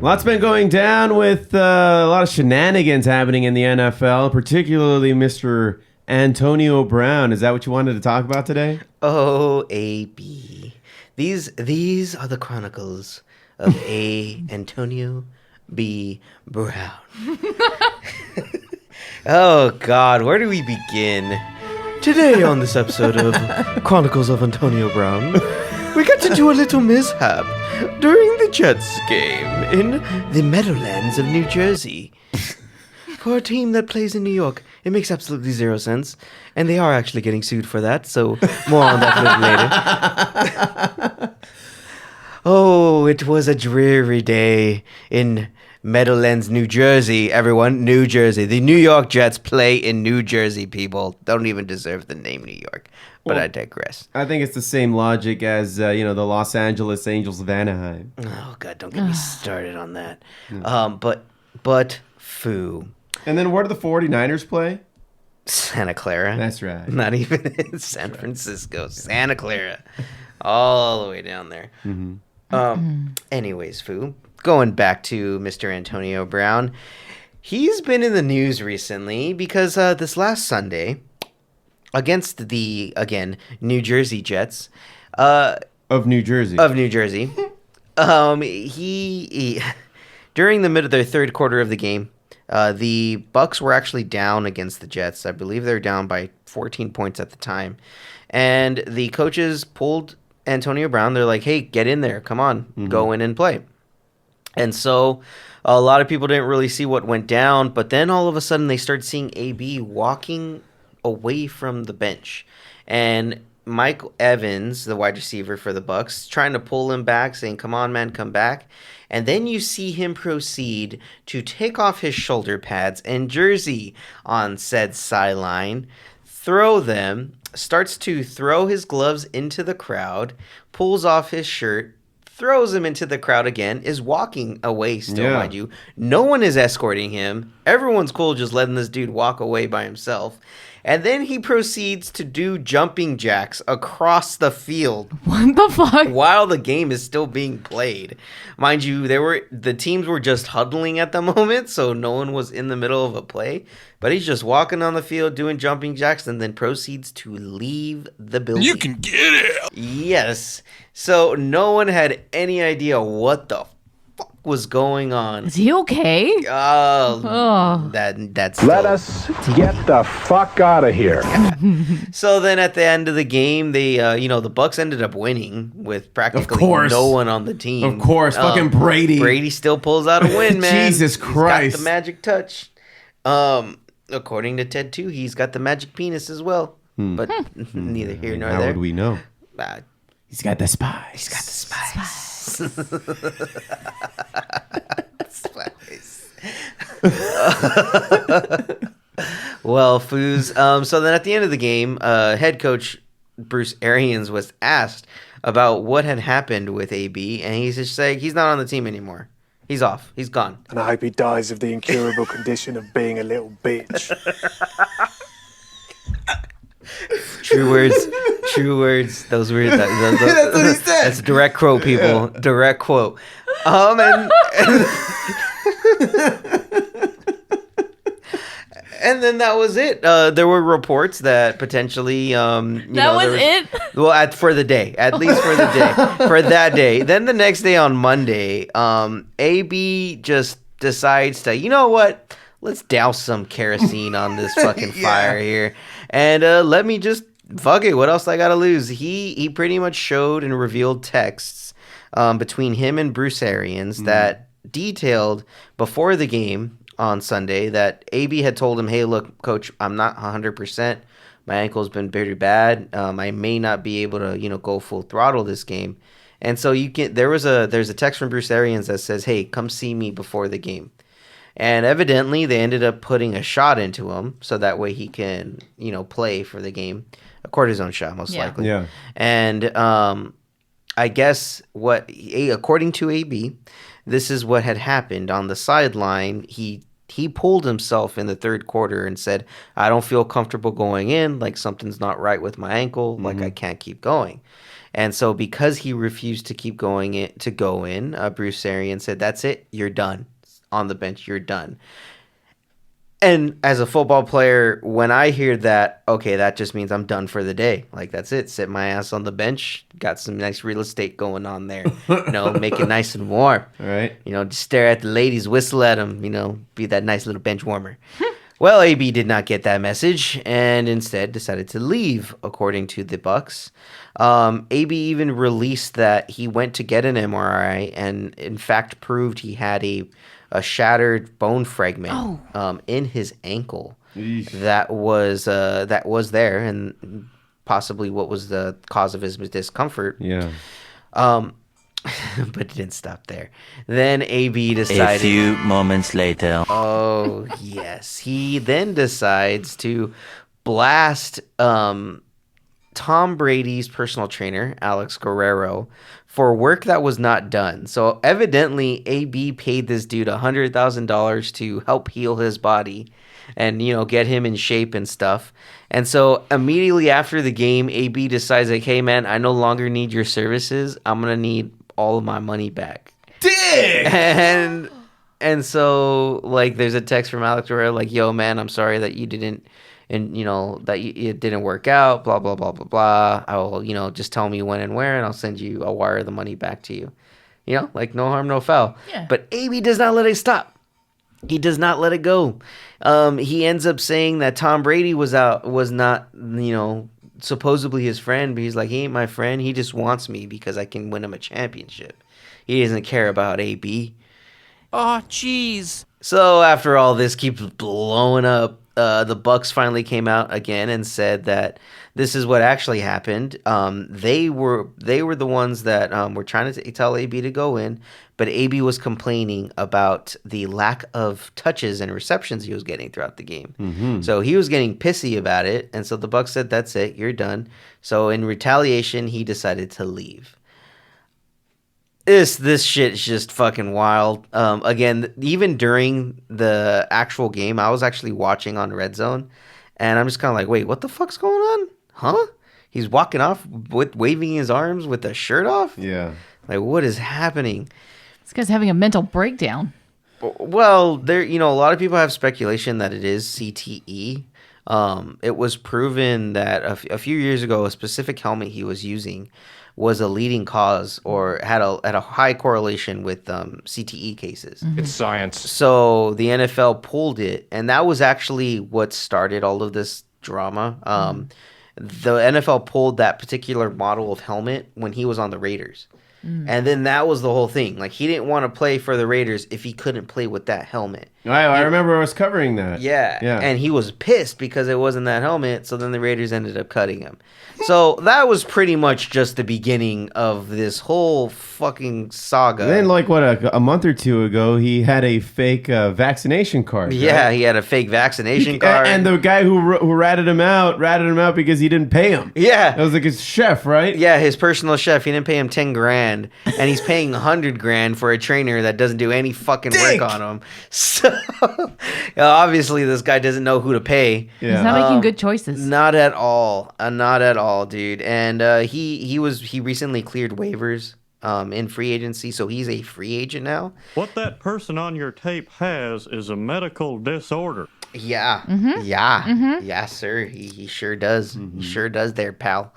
Lots been going down with a lot of shenanigans happening in the NFL, particularly Mr. Antonio Brown. Is that what you wanted to talk about today? Oh, A.B. These are the chronicles of Antonio B. Brown. Oh, God, where do we begin? Today on this episode of Chronicles of Antonio Brown, we get to do a little mishap during the Jets game in the Meadowlands of New Jersey. For a team that plays in New York, it makes absolutely zero sense. And they are actually getting sued for that, so more on that later. Oh, it was a dreary day in Meadowlands, New Jersey, everyone. New Jersey. The New York Jets play in New Jersey, people. Don't even deserve the name New York. But I digress. I think it's the same logic as, the Los Angeles Angels of Anaheim. Oh, God, don't get me started on that. But foo. And then where do the 49ers play? Santa Clara. That's right. Not even in San Francisco. Santa Clara. All the way down there. Mm-hmm. Anyways, foo. Going back to Mr. Antonio Brown. He's been in the news recently because this last Sunday, against the, again, New Jersey Jets. Of New Jersey. He during their third quarter of the game, the Bucks were actually down against the Jets. I believe they were down by 14 points at the time. And the coaches pulled Antonio Brown. They're like, hey, get in there. Come on. Go in and play. And so a lot of people didn't really see what went down. But then all of a sudden they started seeing AB walking away from the bench. And Mike Evans, the wide receiver for the Bucks, trying to pull him back, saying, come on, man, come back. And then you see him proceed to take off his shoulder pads and jersey on said sideline, throw them, starts to throw his gloves into the crowd, pulls off his shirt, throws him into the crowd again, is walking away still, mind you. No one is escorting him. Everyone's cool just letting this dude walk away by himself. And then he proceeds to do jumping jacks across the field. What the fuck? While the game is still being played. Mind you, the teams were just huddling at the moment, so no one was in the middle of a play. But he's just walking on the field doing jumping jacks and then proceeds to leave the building. You can get it. Yes. So no one had any idea what the fuck was going on. Is he okay? That's Let us get the fuck out of here. So then at the end of the game, they the Bucks ended up winning with practically no one on the team. Of course, fucking Brady. Brady still pulls out a win, man. Jesus Christ. He's got the magic touch. According to Ted 2, he's got the magic penis as well. But neither here nor there. How would we know? He's got the spice. Spice. Well, foos. So then at the end of the game, head coach Bruce Arians was asked about what had happened with AB, and he's just saying he's not on the team anymore. He's off. He's gone. And I hope he dies of the incurable condition of being a little bitch. True words. Those were That's what he said. That's direct quote, people. Direct quote. And then that was it. There were reports that potentially, Well, for the day, at least for the day, for that day. Then the next day on Monday, AB just decides to, you know what? Let's douse some kerosene on this fucking fire here, and let me just fuck it. What else I gotta lose? He pretty much showed and revealed texts between him and Bruce Arians that detailed before the game on Sunday that AB had told him, hey, look, coach, I'm not 100%. My ankle's been very bad. I may not be able to, go full throttle this game. And so there's a text from Bruce Arians that says, hey, come see me before the game. And evidently they ended up putting a shot into him so that way he can, play for the game. A cortisone shot, most likely. Yeah. And I guess according to AB, this is what had happened on the sideline. He he pulled himself in the third quarter and said, I don't feel comfortable going in. Like, something's not right with my ankle. Like, I can't keep going. And so because he refused to keep go in, Bruce Arians said, that's it. You're done. On the bench, you're done. And as a football player, when I hear that, okay, that just means I'm done for the day. Like, that's it. Sit my ass on the bench. Got some nice real estate going on there. Make it nice and warm. All right. Just stare at the ladies, whistle at them, be that nice little bench warmer. Well, AB did not get that message and instead decided to leave, according to the Bucks. AB even released that he went to get an MRI and, in fact, proved he had a shattered bone fragment in his ankle. Eesh. that was there and possibly what was the cause of his discomfort. Yeah. But it didn't stop there. Then AB decided... A few moments later. Oh, yes. He then decides to blast Tom Brady's personal trainer, Alex Guerrero, for work that was not done. So evidently, AB paid this dude $100,000 to help heal his body and, get him in shape and stuff. And so immediately after the game, AB decides, like, hey, man, I no longer need your services. I'm going to need all of my money back. Dick! And so, like, there's a text from Alex Guerrero, like, yo, man, I'm sorry that you didn't, and, it didn't work out, blah, blah, blah, blah, blah. I will, just tell me when and where, and I'll wire the money back to you. Like, no harm, no foul. Yeah. But AB does not let it stop. He does not let it go. He ends up saying that Tom Brady was not, supposedly his friend, but he's like, he ain't my friend. He just wants me because I can win him a championship. He doesn't care about AB. Oh, jeez. So after all this keeps blowing up, the Bucks finally came out again and said that this is what actually happened. They were the ones that were trying to tell AB to go in, but AB was complaining about the lack of touches and receptions he was getting throughout the game. Mm-hmm. So he was getting pissy about it, and so the Bucks said, "That's it, you're done." So in retaliation, he decided to leave. This shit is just fucking wild. Again, even during the actual game, I was actually watching on Red Zone, and I'm just kind of like, wait, what the fuck's going on? Huh? He's walking off waving his arms with the shirt off? Yeah. Like, what is happening? This guy's having a mental breakdown. Well, a lot of people have speculation that it is CTE. It was proven that a few years ago, a specific helmet he was using was a leading cause or had a high correlation with CTE cases. Mm-hmm. It's science. So the NFL pulled it, and that was actually what started all of this drama. The NFL pulled that particular model of helmet when he was on the Raiders. And then that was the whole thing. Like, he didn't want to play for the Raiders if he couldn't play with that helmet. I remember I was covering that. Yeah. Yeah. And he was pissed because it wasn't that helmet. So then the Raiders ended up cutting him. So that was pretty much just the beginning of this whole fucking saga. And then, like, a month or two ago, he had a fake vaccination card. Yeah, right? he had a fake vaccination card. And the guy who ratted him out because he didn't pay him. Yeah. That was like his chef, right? Yeah, his personal chef. He didn't pay him $10,000, and he's paying $100,000 for a trainer that doesn't do any fucking work on him. So obviously, this guy doesn't know who to pay. Yeah. He's not making good choices. Not at all. Not at all, dude. And he recently cleared waivers in free agency, so he's a free agent now. What that person on your tape has is a medical disorder. Yeah. Mm-hmm. Yeah. Mm-hmm. Yeah, sir. He sure does. He sure does there, pal.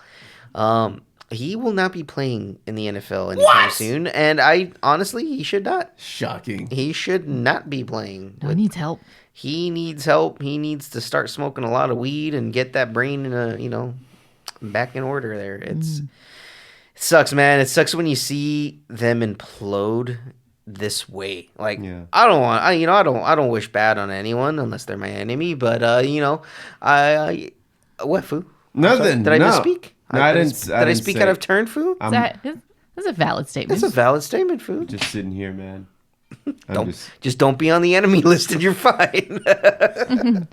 He will not be playing in the NFL anytime soon, and he should not. Shocking. He should not be playing. No, he needs help. He needs help. He needs to start smoking a lot of weed and get that brain back in order there. It sucks, man. It sucks when you see them implode this way. Like, Yeah. I don't wish bad on anyone unless they're my enemy, but what, Foo? Nothing. Did I misspeak? No, I didn't. Did I speak out of turn, Foo? That's a valid statement. That's a valid statement, Foo. Just sitting here, man. Just don't be on the enemy list and you're fine.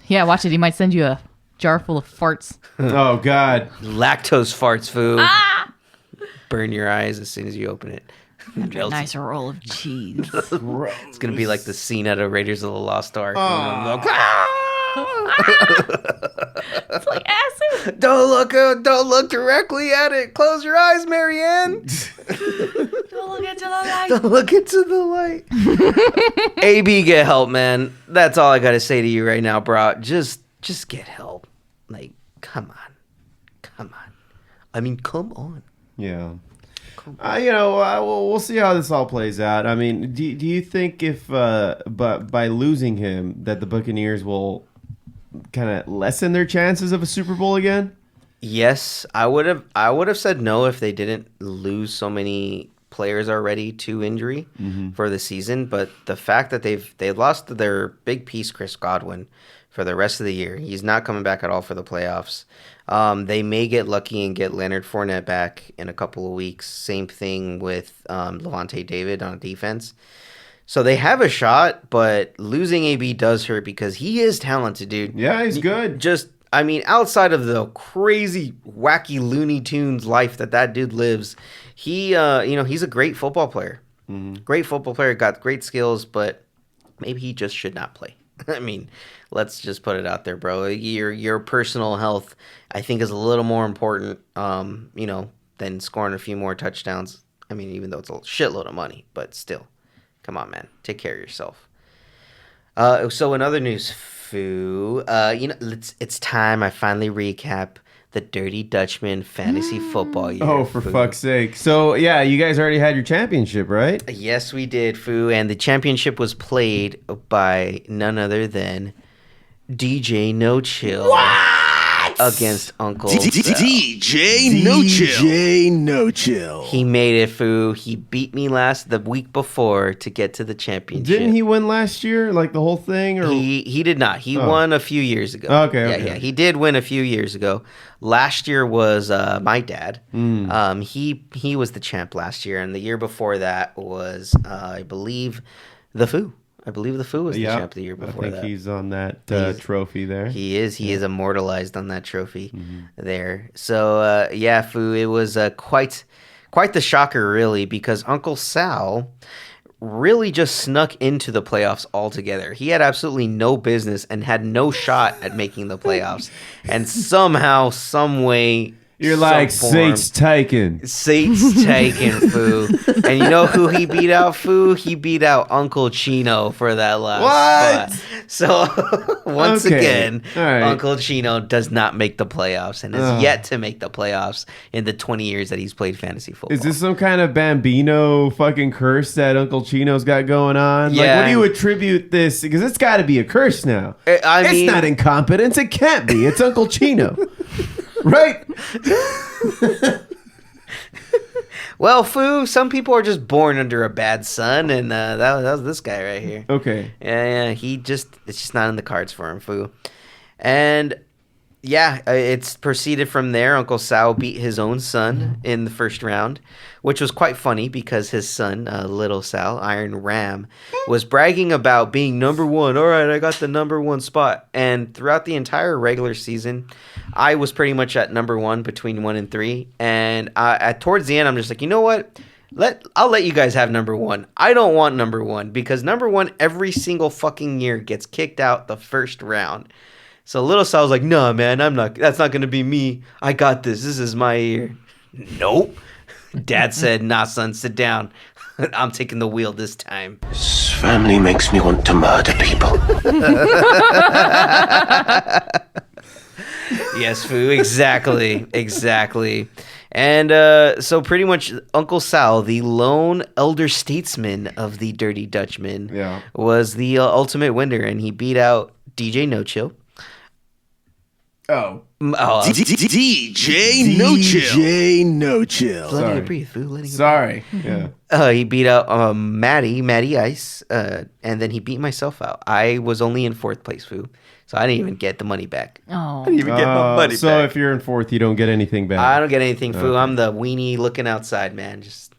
Yeah, watch it. He might send you a jar full of farts. Oh God. Lactose farts, Foo. Burn your eyes as soon as you open it. After a nice roll of cheese. It's gonna be like the scene out of Raiders of the Lost Ark. It's like acid. Don't look directly at it. Close your eyes, Marianne. Don't look into the light. Don't look into the light. AB, get help, man. That's all I gotta say to you right now, bro. Just get help. Like, come on. I mean, come on. Yeah. We'll see how this all plays out. I mean, do you think if but by losing him that the Buccaneers will kind of lessen their chances of a Super Bowl again? Yes, I would have said no if they didn't lose so many players already to injury for the season. But the fact that they lost their big piece, Chris Godwin, for the rest of the year, he's not coming back at all for the playoffs. They may get lucky and get Leonard Fournette back in a couple of weeks. Same thing with Levante David on defense. So they have a shot, but losing AB does hurt because he is talented, dude. Yeah, he's good. Outside of the crazy, wacky Looney Tunes life that dude lives, he's a great football player. Great football player, got great skills, but maybe he just should not play. I mean, let's just put it out there, bro. Your personal health, I think, is a little more important, than scoring a few more touchdowns. I mean, even though it's a shitload of money, but still, come on, man, take care of yourself. So in other news, Foo, it's time I finally recap the Dirty Dutchmen Fantasy Football year. Oh, for fuck's sake! So yeah, you guys already had your championship, right? Yes, we did, Foo, and the championship was played by none other than DJ No Chill. Against Uncle DJ No Chill. DJ No Chill. He made it, Foo. He beat me the week before to get to the championship. Didn't he win last year, like the whole thing? Or he did not. He won a few years ago. Okay. Yeah. He did win a few years ago. Last year was my dad. He was the champ last year, and the year before that was I believe the Foo. I believe the Foo was the champ the year before that. I think he's on that trophy there. He is. He is immortalized on that trophy there. So, Foo, it was quite the shocker, really, because Uncle Sal really just snuck into the playoffs altogether. He had absolutely no business and had no shot at making the playoffs. And somehow, some way... You're like, Sate's taken. Foo. And you know who he beat out, Foo? He beat out Uncle Chino for that last spot. So, once again, right. Uncle Chino does not make the playoffs and has yet to make the playoffs in the 20 years that he's played fantasy football. Is this some kind of Bambino fucking curse that Uncle Chino's got going on? Yeah. Like, what do you attribute this? Because it's got to be a curse now. It's not incompetence. It can't be. It's Uncle Chino. Right? Well, Foo, some people are just born under a bad sun, and that was this guy right here. Okay. Yeah, it's just not in the cards for him, Foo. And it's proceeded from there. Uncle Sal beat his own son in the first round, which was quite funny because his son, little Sal, Iron Ram, was bragging about being number one. All right, I got the number one spot. And throughout the entire regular season, I was pretty much at number one between 1 and 3. And towards the end, I'm just like, you know what? I'll let you guys have number one. I don't want number one because number one every single fucking year gets kicked out the first round. So little Sal's like, no, man, that's not going to be me. I got this. This is my year. Nope. Dad said, nah, son, sit down. I'm taking the wheel this time. This family makes me want to murder people. Yes, Foo, exactly. And so pretty much Uncle Sal, the lone elder statesman of the Dirty Dutchmen, was the ultimate winner, and he beat out DJ No Chill. DJ No Chill. DJ No Chill. Letting it breathe, Foo. Sorry. Yeah. He beat out Matty Ice, and then he beat myself out. I was only in 4th place, Foo. So I didn't even get the money back. Oh. I didn't even get my money back. So if you're in 4th, you don't get anything back. I don't get anything, Foo. I'm the weenie looking outside, man. Just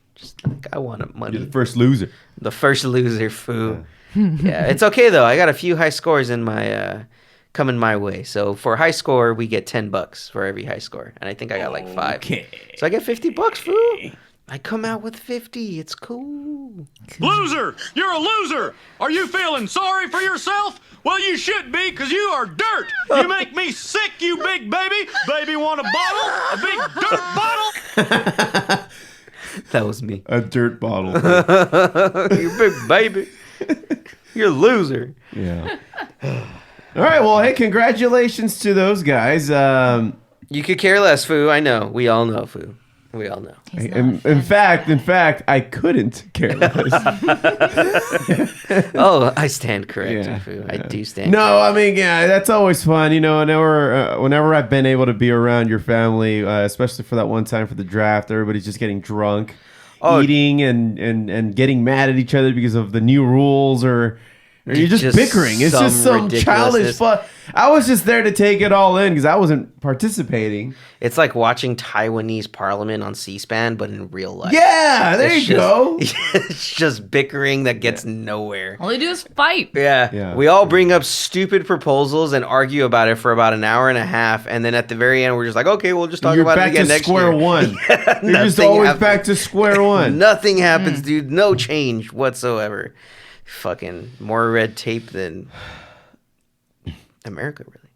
like I want money. You're the first loser. The first loser, Foo. Yeah, it's okay though. I got a few high scores in my coming my way. So for high score, we get $10 for every high score, and I think I got like 5. Okay. So I get $50, Foo. I come out with 50. It's cool. Loser! You're a loser! Are you feeling sorry for yourself? Well, you should be, because you are dirt! You make me sick, you big baby! Baby want a bottle? A big dirt bottle? That was me. A dirt bottle. You big baby. You're a loser. Yeah. All right. Well, hey, congratulations to those guys. You could care less, Foo. I know. We all know, Foo. We all know. In fact, I couldn't care less. Oh, I stand corrected, Yeah, Foo. I do stand No, I mean, yeah, that's always fun. You know, whenever I've been able to be around your family, especially for that one time for the draft, everybody's just getting drunk, eating, and getting mad at each other because of the new rules or you're just bickering. It's just some childish fun. I was just there to take it all in because I wasn't participating. It's like watching Taiwanese parliament on C-SPAN, but in real life. Yeah, there you go. It's just bickering that gets nowhere. All they do is fight. Yeah. We all bring up stupid proposals and argue about it for about an hour and a half, and then at the very end, we're just like, okay, we'll just talk about it again next year. You're back to square one. You're just always back to square one. Nothing happens, dude. No change whatsoever. Fucking more red tape than America, really.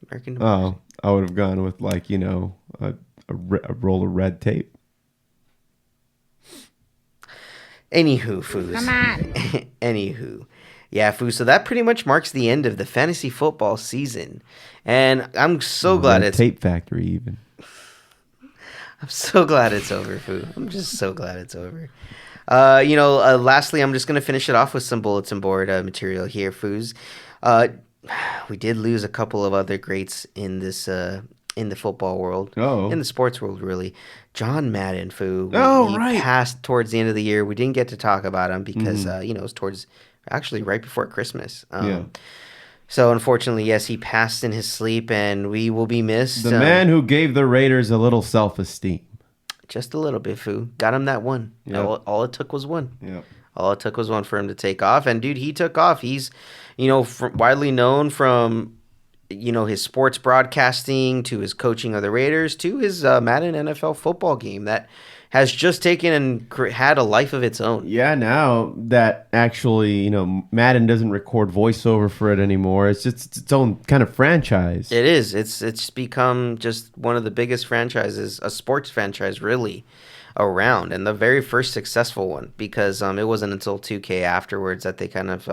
American democracy. I would have gone with a roll of red tape. Anywho, Foos. Come on. Anywho. Yeah, Foos. So that pretty much marks the end of the fantasy football season. And I'm so glad it's... Tape factory, even. I'm so glad it's over, Foo. I'm just so glad it's over. Lastly, I'm just going to finish it off with some bulletin board material here, Foos. We did lose a couple of other greats in this in the football world. Oh. In the sports world, really. John Madden, Foo. He passed towards the end of the year. We didn't get to talk about him because, it was towards, actually right before Christmas. So, unfortunately, yes, he passed in his sleep, and we will be missed. The man who gave the Raiders a little self-esteem. Just a little bit, Foo. Got him that one. Yep. All it took was one. Yep. All it took was one for him to take off. And, dude, he took off. He's, widely known from, his sports broadcasting to his coaching of the Raiders to his Madden NFL football game that has just taken and had a life of its own. Yeah, now that actually, Madden doesn't record voiceover for it anymore. It's just its own kind of franchise. It is. It's become just one of the biggest franchises, a sports franchise, really, around, and the very first successful one, because it wasn't until 2K afterwards that they kind of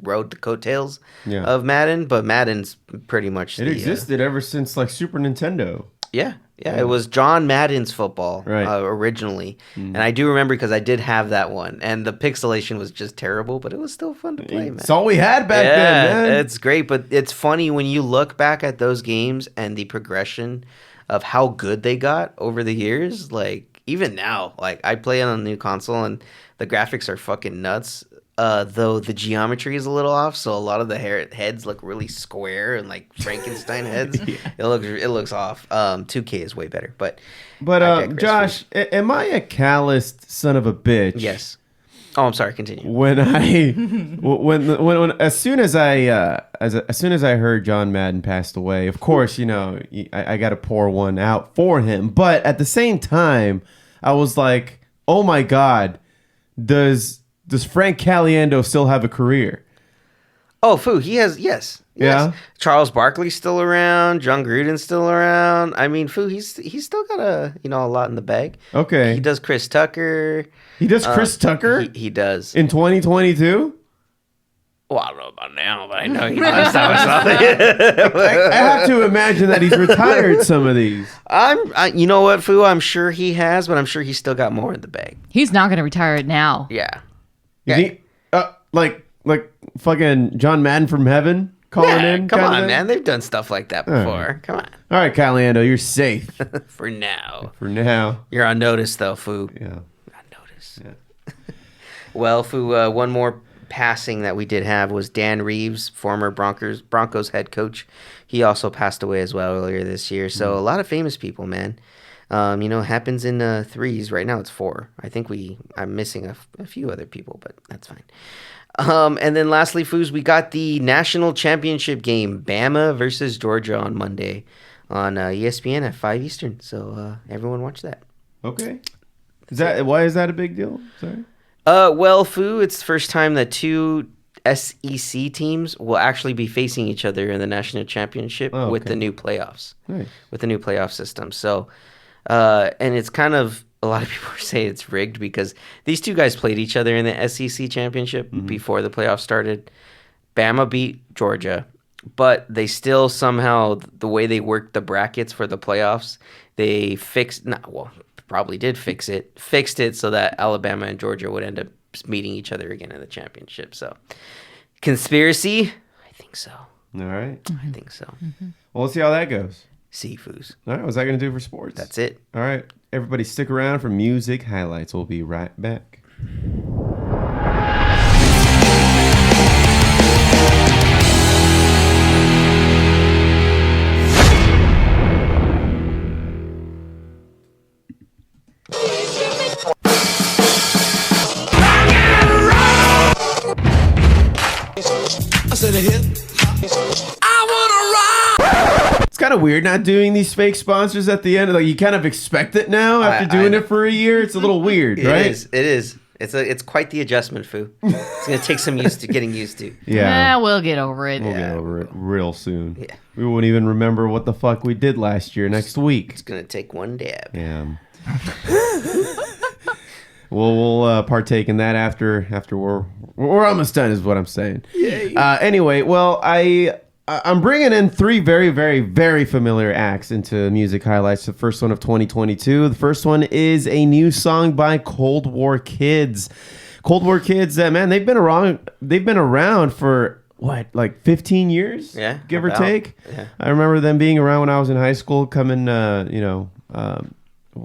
rode the coattails of Madden, but Madden's pretty much existed ever since like Super Nintendo. Yeah, it was John Madden's football originally, and I do remember because I did have that one, and the pixelation was just terrible, but it was still fun to play, man. It's all we had back then, man. It's great, but it's funny when you look back at those games and the progression of how good they got over the years. Like, even now, like, I play it on a new console, and the graphics are fucking nuts. Though the geometry is a little off, so a lot of the heads look really square and like Frankenstein heads. It looks off. 2K is way better, but Josh, am I a calloused son of a bitch? Yes. Oh, I'm sorry. Continue. When as soon as I heard John Madden passed away, of course, I got to pour one out for him. But at the same time, I was like, oh my God, does Frank Caliendo still have a career? Oh, Foo, he has, yes. Yeah. Charles Barkley's still around. John Gruden's still around. I mean, Foo, he's still got a lot in the bag. Okay. He does Chris Tucker. He does Chris Tucker? He does. In 2022? Well, I don't know about now, but I know he does something. I have to imagine that he's retired some of these. You know what, Foo? I'm sure he has, but I'm sure he's still got more in the bag. He's not going to retire it now. Yeah. Like fucking John Madden from heaven calling in? Come on, man. They've done stuff like that before. Right. Come on. All right, Caliendo, you're safe. For now. You're on notice, though, Foo. Yeah. On notice. Yeah. Well, Foo, one more passing that we did have was Dan Reeves, former Broncos head coach. He also passed away as well earlier this year. So a lot of famous people, man. Happens in threes. Right now it's 4. I think I'm missing a few other people, but that's fine. And then lastly, Foos, we got the national championship game, Bama versus Georgia on Monday on ESPN at 5 Eastern. So everyone watch that. Okay. Why is that a big deal? Sorry. Well, Foo, it's the first time that two SEC teams will actually be facing each other in the national championship with the new playoffs. Nice. With the new playoff system. So, and it's kind of, a lot of people say it's rigged because these two guys played each other in the SEC championship before the playoffs started. Bama beat Georgia, but they still somehow, the way they worked the brackets for the playoffs, they fixed it so that Alabama and Georgia would end up meeting each other again in the championship. So, conspiracy? I think so. All right. I think so. Well, let's see how that goes. Seafoods. All right. What's that going to do for sports? That's it. All right. Everybody stick around for music highlights. We'll be right back. It's kind of weird not doing these fake sponsors at the end. Like, you kind of expect it now after doing it for a year. It's a little weird, right? It is. It's quite the adjustment, Foo. It's gonna take some getting used to. Yeah. We'll get over it. We'll get over it real soon. Yeah. We won't even remember what the fuck we did last year next week. It's gonna take one dab. Yeah. We'll partake in that after we're almost done, is what I'm saying. Anyway, well, I'm bringing in three very, very, very familiar acts into music highlights. The first one of 2022. The first one is a new song by Cold War Kids. Cold War Kids, man, they've been around for what, like 15 years? Yeah, give or about. take. Yeah. I remember them being around when I was in high school. Coming, what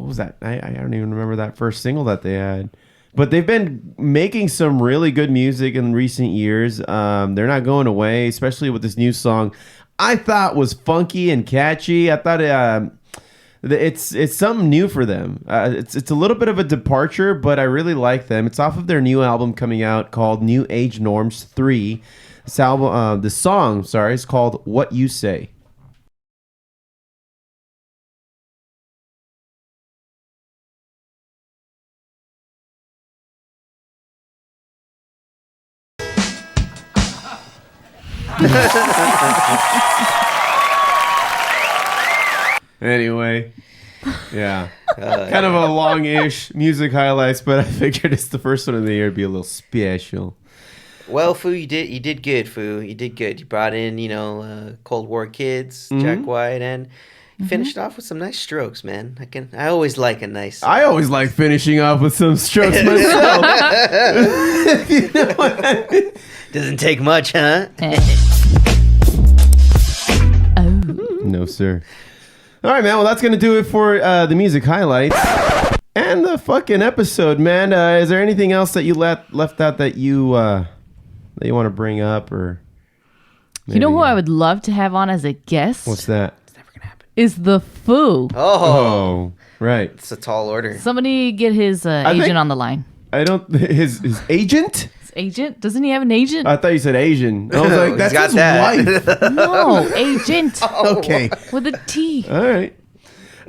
was that? I don't even remember that first single that they had. But they've been making some really good music in recent years. They're not going away, especially with this new song. I thought was funky and catchy. I thought it's something new for them. It's a little bit of a departure, but I really like them. It's off of their new album coming out called New Age Norms 3. The song is called What You Say. Anyway, yeah, kind of a long-ish music highlights, but I figured it's the first one of the year to be a little special. Well, Foo, you did good, Foo. You did good. You brought in, Cold War Kids, Jack White, and you finished off with some nice strokes, man. I always like a nice. I always like finishing off with some strokes myself. You know what I mean? Doesn't take much, huh? No, sir. All right, man. Well, that's going to do it for the music highlights and the fucking episode, man. Is there anything else that you left out that you want to bring up? Or you know who I would love to have on as a guest? What's that? It's never going to happen. Is the Foo. Oh, right. It's a tall order. Somebody get his agent on the line. I don't... His agent? His agent? Doesn't he have an agent? I thought you said Asian. I was like, that's his wife. No, agent. Okay. With a T. All right.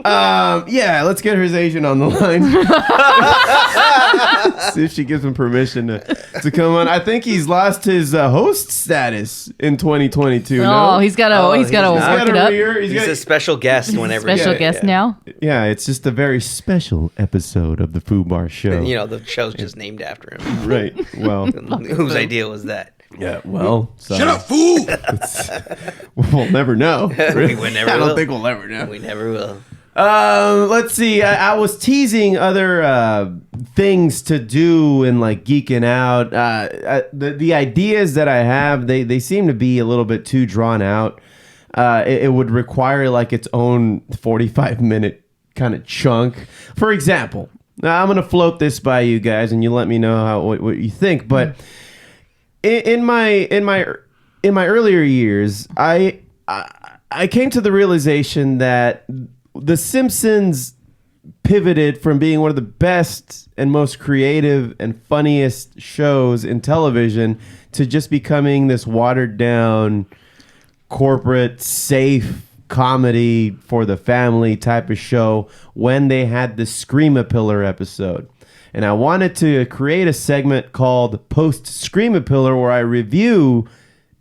Yeah, let's get his agent on the line. See if she gives him permission to come on. I think he's lost his host status in 2022. Oh, no? he's got to work it up. He's a special guest whenever. Special guest now. Yeah, it's just a very special episode of the Foobar show. The show's just named after him. Right. Well, whose idea was that? Yeah. Well, sorry. Shut up, fool! We'll never know. We never I will. don't think we'll ever know. We never will. Let's see. I was teasing other things to do and like geeking out. The ideas that I have, they seem to be a little bit too drawn out. It would require like its own 45-minute kind of chunk. For example, now I'm gonna float this by you guys, and you let me know what you think. But in my earlier years, I came to the realization that The Simpsons pivoted from being one of the best and most creative and funniest shows in television to just becoming this watered down, corporate, safe comedy for the family type of show when they had the Scream-A-Pillar episode. And I wanted to create a segment called Post Scream-A-Pillar where I review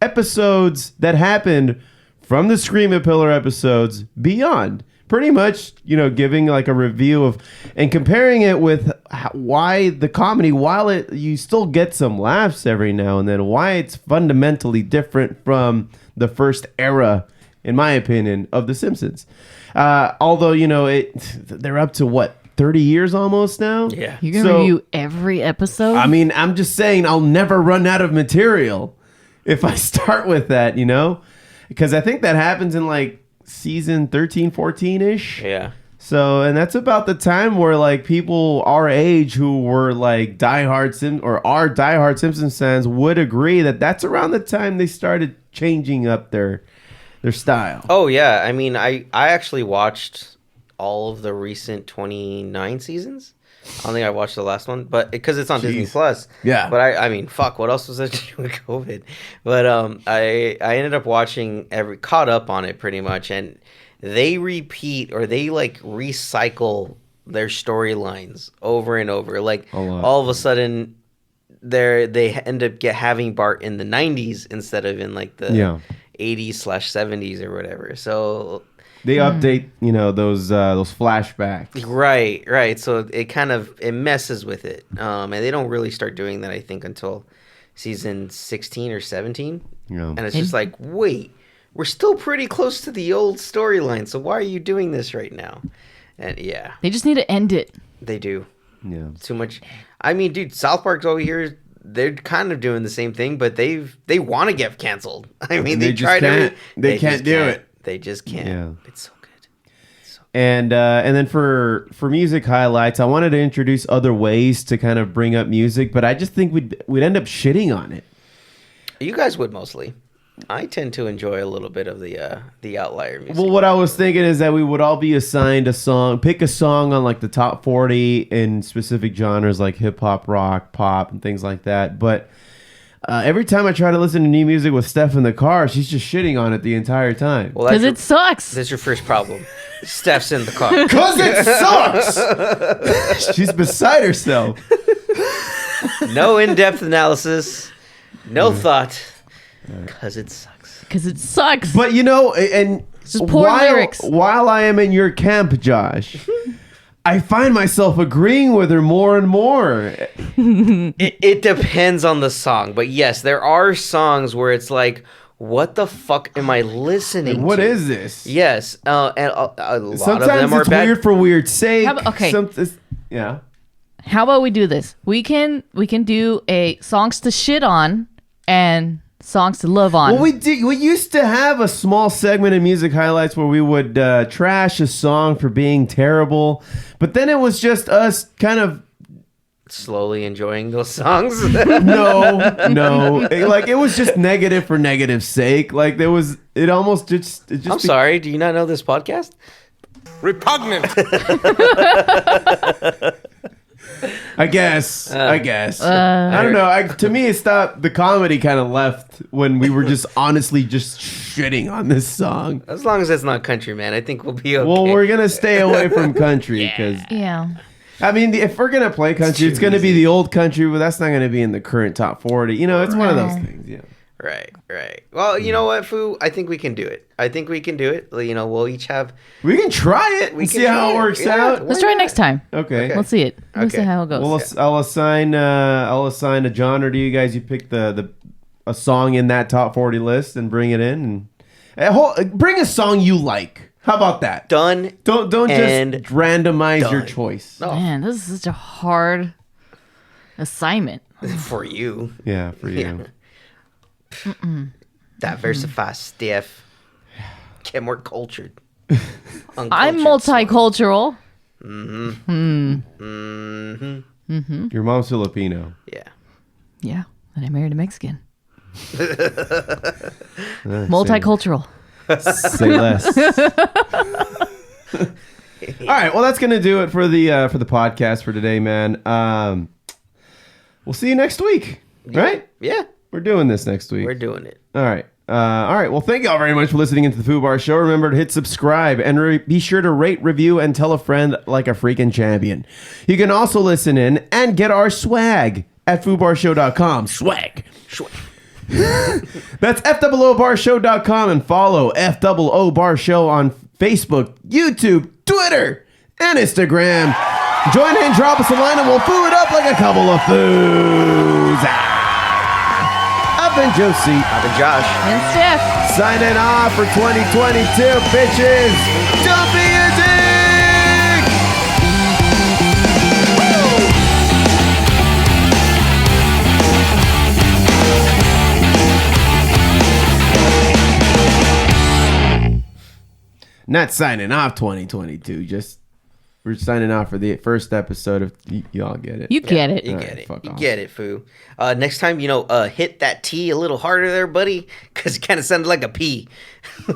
episodes that happened from the Scream-A-Pillar episodes beyond. Pretty much, giving like a review of and comparing it with why the comedy, while you still get some laughs every now and then, why it's fundamentally different from the first era, in my opinion, of The Simpsons. Although, they're up to what? 30 years almost now? Yeah. You're going to review every episode? I mean, I'm just saying I'll never run out of material if I start with that, Because I think that happens in like season 13, 14-ish. Yeah. So, and that's about the time where like people our age who were like diehard Simpsons fans would agree that that's around the time they started changing up their style. Oh, yeah. I mean, I actually watched all of the recent 29 seasons. I don't think I watched the last one, but because it's on Disney Plus. Yeah. But I mean, fuck, what else was there to do with COVID? But I ended up watching caught up on it pretty much, and they repeat or they like recycle their storylines over and over. Like all of a sudden, they end up having Bart in the 90s instead of in like the 80s/70s or whatever. So they update, those flashbacks. Right. So it messes with it. And they don't really start doing that, I think, until season 16 or 17. Yeah. And it's just like, wait, we're still pretty close to the old storyline. So why are you doing this right now? And yeah. They just need to end it. They do. Yeah. Too much. I mean, dude, South Park's over here. They're kind of doing the same thing, but they want to get canceled. I mean, they tried to. They can't do it. They just can't. Yeah. It's so good. And then for music highlights, I wanted to introduce other ways to kind of bring up music, but I just think we'd end up shitting on it. You guys would mostly. I tend to enjoy a little bit of the outlier music. Well, what I was thinking is that we would all be assigned a song, pick a song on like the top 40 in specific genres like hip hop, rock, pop, and things like that. But every time I try to listen to new music with Steph in the car, she's just shitting on it the entire time. Well, because it sucks. That's your first problem. Steph's in the car. Because it sucks! She's beside herself. No in-depth analysis. No thought. Because it sucks. Because it sucks. But and just poor lyrics. While I am in your camp, Josh, I find myself agreeing with her more and more. It depends on the song. But yes, there are songs where it's like, what the fuck am I listening to? What is this? Yes. And a lot Sometimes of them are it's bad. weird for weird sake. Okay. Yeah. How about we do this? We can do a songs to shit on and songs to love on. Well, we used to have a small segment in music highlights where we would trash a song for being terrible, but then it was just us kind of slowly enjoying those songs. no. It was just negative for negative's sake. Like it almost just. I'm sorry. Do you not know this podcast? Repugnant. I guess. I don't know. To me, it stopped. The comedy kind of left when we were just honestly just shitting on this song. As long as it's not country, man, I think we'll be okay. Well, we're gonna stay away from country because. Yeah. I mean, if we're gonna play country, it's gonna be the old country, but that's not gonna be in the current top 40. It's one of those things. Yeah. Right. Well, you know what, Foo? I think we can do it. We'll each have. We can try it and see how it works out. Let's try it next time. Okay. Let's see it. Let's see how it goes. Well, I'll assign a genre to you guys. You pick a song in that top 40 list and bring it in and bring a song you like. How about that? Done. Don't just randomize your choice. No. Man, this is such a hard assignment For you. Yeah, for you. Diversify, Steph. Get more cultured. I'm multicultural. Your mom's Filipino. Yeah. Yeah, and I married a Mexican. Multicultural. Say less. All right, well, that's gonna do it for the podcast for today, man. We'll see you next week, right? Yeah. We're doing this next week. We're doing it. All right. All right. Well, thank you all very much for listening into the Foobar Show. Remember to hit subscribe and be sure to rate, review, and tell a friend like a freaking champion. You can also listen in and get our swag at foobarshow.com. Swag. That's FOOBarshow.com and follow FOO Bar Show on Facebook, YouTube, Twitter, and Instagram. Join in, drop us a line, and we'll foo it up like a couple of foos. I've been Josie. I've been Josh. And Steph. Signing off for 2022, bitches. Don't be a dick. Not signing off 2022, just we're signing off for the first episode of y'all get it. You get it. You All get right, it. fuck You off. get it, foo. Next time, hit that T a little harder there, buddy, because it kind of sounded like a P.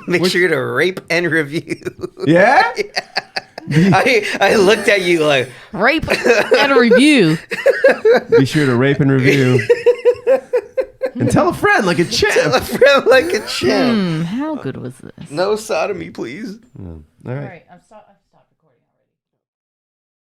Make sure to rape and review. Yeah? I looked at you like, Rape and a review. Be sure to rape and review. And tell a friend like a champ. a friend like a champ. How good was this? No sodomy, please. All right. I've stopped recording already.